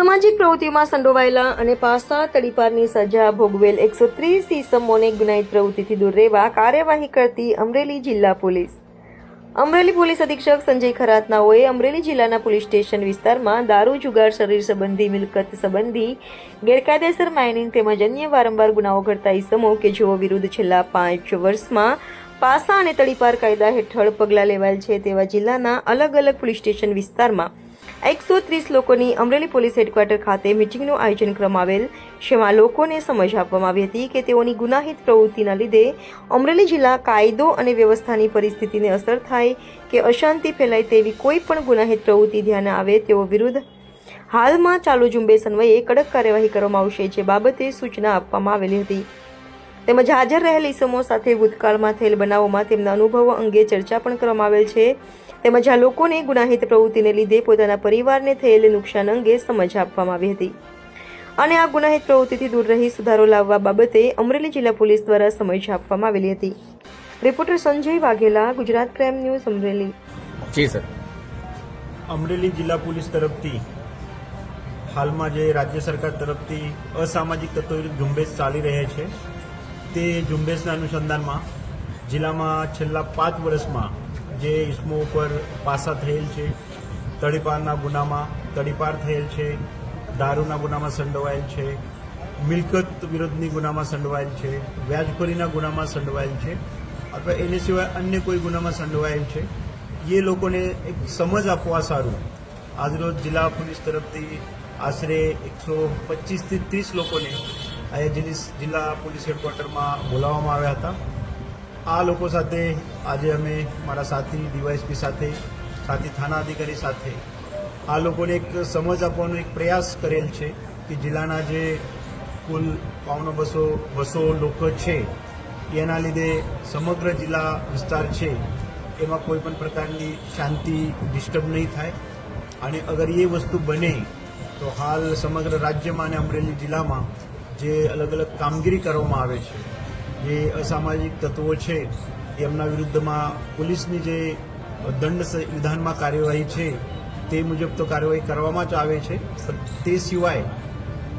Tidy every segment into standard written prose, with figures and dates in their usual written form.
અસામાજિક પ્રવૃત્તિઓમાં સંડોવાયેલા અને પાસા તડીપારની સજા ભોગવેલ 130 ઇસમોને ગુનાહિત પ્રવૃત્તિથી દૂર રહેવા કાર્યવાહી કરતી અમરેલી જિલ્લા પોલીસ. અમરેલી પોલીસ અધિક્ષક સંજય ખરાતનાઓએ અમરેલી જિલ્લાના પોલીસ સ્ટેશન વિસ્તારમાં દારૂ, જુગાર, શરીર સંબંધી, મિલકત સંબંધી, ગેરકાયદેસર માઇનિંગ તેમજ અન્ય વારંવાર ગુનાઓ કરતા ઇસમો કે જેઓ વિરુદ્ધ છેલ્લા 5 વર્ષમાં પાસા અને તડીપાર કાયદા હેઠળ પગલાં લેવાયેલ છે તેવા જિલ્લાના અલગ અલગ પોલીસ સ્ટેશન વિસ્તારમાં 130 લોકોની અમરેલી પોલીસ હેડક્વાર્ટર ખાતે મિટિંગનું આયોજન કરવામાં આવેલ. જેમાં લોકોને સમજ આપવામાં આવી હતી કે તેઓની ગુનાહિત પ્રવૃત્તિના લીધે અમરેલી જિલ્લા કાયદો અને વ્યવસ્થાની પરિસ્થિતિને અસર થાય કે અશાંતિ ફેલાય તેવી કોઈ પણ ગુનાહિત પ્રવૃત્તિ ધ્યાને આવે તેઓ વિરુદ્ધ હાલમાં ચાલુ ઝુંબેશ અન્વયે કડક કાર્યવાહી કરવામાં આવશે, જે બાબતે સૂચના આપવામાં આવેલી હતી. તેમજ હાજર રહેલ ઇસમો સાથે ભૂતકાળમાં થયેલ બનાવોમાં તેમના અનુભવો અંગે ચર્ચા પણ કરવામાં આવેલ છે. તેમજ આ લોકોને ગુનાહિત પ્રવૃત્તિને લીધે પોતાના પરિવારને થયેલ નુકસાન અંગે સમજ આપવામાં આવી હતી અને આ ગુનાહિત પ્રવૃત્તિથી દૂર રહી સુધારો લાવવા બાબતે અમરેલી જિલ્લા પોલીસ દ્વારા સમજ આપવામાં આવેલી હતી. Reporter Sanjay Vaghela, Gujarat crime news, Amreli. Ji sir. Amreli જિલ્લા પોલીસ તરફથી હાલમાં જે રાજ્ય સરકાર તરફથી અસામાજિક તત્વો વિરુદ્ધ ઝુંબેશ ચાલી રહે છે તે ઝુંબેશના અનુસંધાનમાં જિલ્લામાં છેલ્લા 5 વર્ષમાં જે ઇસમો ઉપર પાસા થયેલ છે, તડીપારના ગુનામાં તડીપાર થયેલ છે, દારૂના ગુનામાં સંડોવાયેલ છે, મિલકત વિરોધની ગુનામાં સંડોવાયેલ છે, વ્યાજખોરીના ગુનામાં સંડોવાયેલ છે અથવા એને સિવાય અન્ય કોઈ ગુનામાં સંડોવાયેલ છે, એ લોકોને એક સમજ આપવા સારું આજરોજ જિલ્લા પોલીસ તરફથી આશરે 125થી 30 લોકોને અહીંયા જિલ્લા પોલીસ હેડક્વાર્ટરમાં બોલાવવામાં આવ્યા હતા. આ લોકો સાથે આજે અમે મારા સાથી ડીવાયએસપી સાથે થાના અધિકારી સાથે આ લોકોને એક સમજ આપવાનો એક પ્રયાસ કરેલ છે કે જિલ્લાના જે કુલ 200 લોકો છે એના લીધે સમગ્ર જિલ્લા વિસ્તાર છે એમાં કોઈ પણ પ્રકારની શાંતિ ડિસ્ટર્બ નહીં થાય અને અગર એ વસ્તુ બને તો હાલ સમગ્ર રાજ્યમાં અને અમરેલી જિલ્લામાં જે અલગ અલગ કામગીરી કરવામાં આવે છે, જે અસામાજિક તત્વો છે એમના વિરુદ્ધમાં પોલીસની જે દંડ વિધાનમાં કાર્યવાહી છે તે મુજબ તો કાર્યવાહી કરવામાં જ આવે છે. તે સિવાય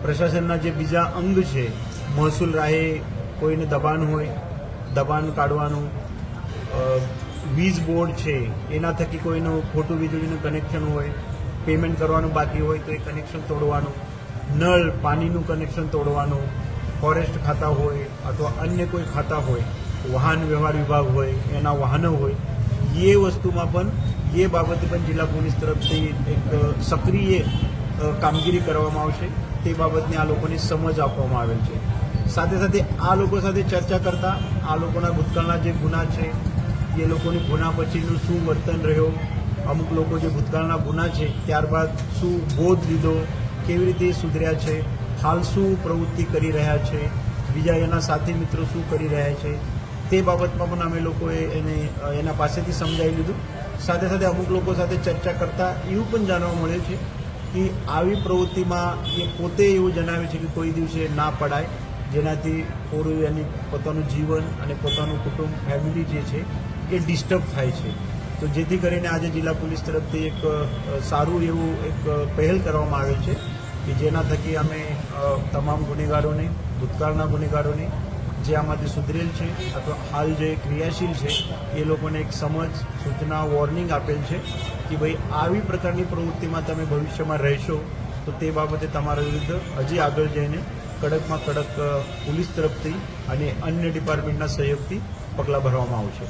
પ્રશાસનના જે બીજા અંગ છે, મહેસૂલ રાહે કોઈને દબાણ હોય દબાણ કાઢવાનું, વીજ બોર્ડ છે એના થકી કોઈનું ખોટું વીજળીનું કનેક્શન હોય, પેમેન્ટ કરવાનું બાકી હોય તો એ કનેક્શન તોડવાનું, નળ પાણીનું કનેક્શન તોડવાનું, ફોરેસ્ટ ખાતા હોય અથવા અન્ય કોઈ ખાતા હોય, વાહન વ્યવહાર વિભાગ હોય, એના વાહનો હોય, એ વસ્તુમાં પણ એ બાબતે પણ જિલ્લા પોલીસ તરફથી એક સક્રિય કામગીરી કરવામાં આવશે. તે બાબતની આ લોકોની સમજ આપવામાં આવેલ છે. સાથે સાથે આ લોકો સાથે ચર્ચા કરતા આ લોકોના ભૂતકાળના જે ગુના છે એ લોકોની ગુના પછીનું શું વર્તન રહ્યો, અમુક લોકો જે ભૂતકાળના ગુના છે ત્યારબાદ શું બોધ લીધો, કેવી રીતે સુધર્યા છે, હાલ શું પ્રવૃત્તિ કરી રહ્યા છે, બીજા એના સાથી મિત્રો શું કરી રહ્યા છે, તે બાબતમાં પણ અમે લોકોએ એના પાસેથી સમજાવી લીધું. સાથે સાથે અમુક લોકો સાથે ચર્ચા કરતાં એવું પણ જાણવા મળે છે કે આવી પ્રવૃત્તિમાં એ પોતે એવું જણાવે છે કે કોઈ દિવસે ના પડાય, જેનાથી પૂરું એની પોતાનું જીવન અને પોતાનું કુટુંબ, ફેમિલી જે છે એ ડિસ્ટર્બ થાય છે. તો જેથી કરીને આજે જિલ્લા પોલીસ તરફથી એક સારું એવું એક પહેલ કરવામાં આવે છે કે જેના થકી અમે તમામ ગુનેગારોને, ભૂતકાળના ગુનેગારોને જે આમાંથી સુધરેલ છે અથવા હાલ જે ક્રિયાશીલ છે એ લોકોને એક સમજ, સૂચના, વોર્નિંગ આપેલ છે કે ભાઈ આવી પ્રકારની પ્રવૃત્તિમાં તમે ભવિષ્યમાં રહેશો તો તે બાબતે તમારા વિરુદ્ધ હજી આગળ જઈને કડકમાં કડક પોલીસ તરફથી અને અન્ય ડિપાર્ટમેન્ટના સહયોગથી પગલાં ભરવામાં આવશે.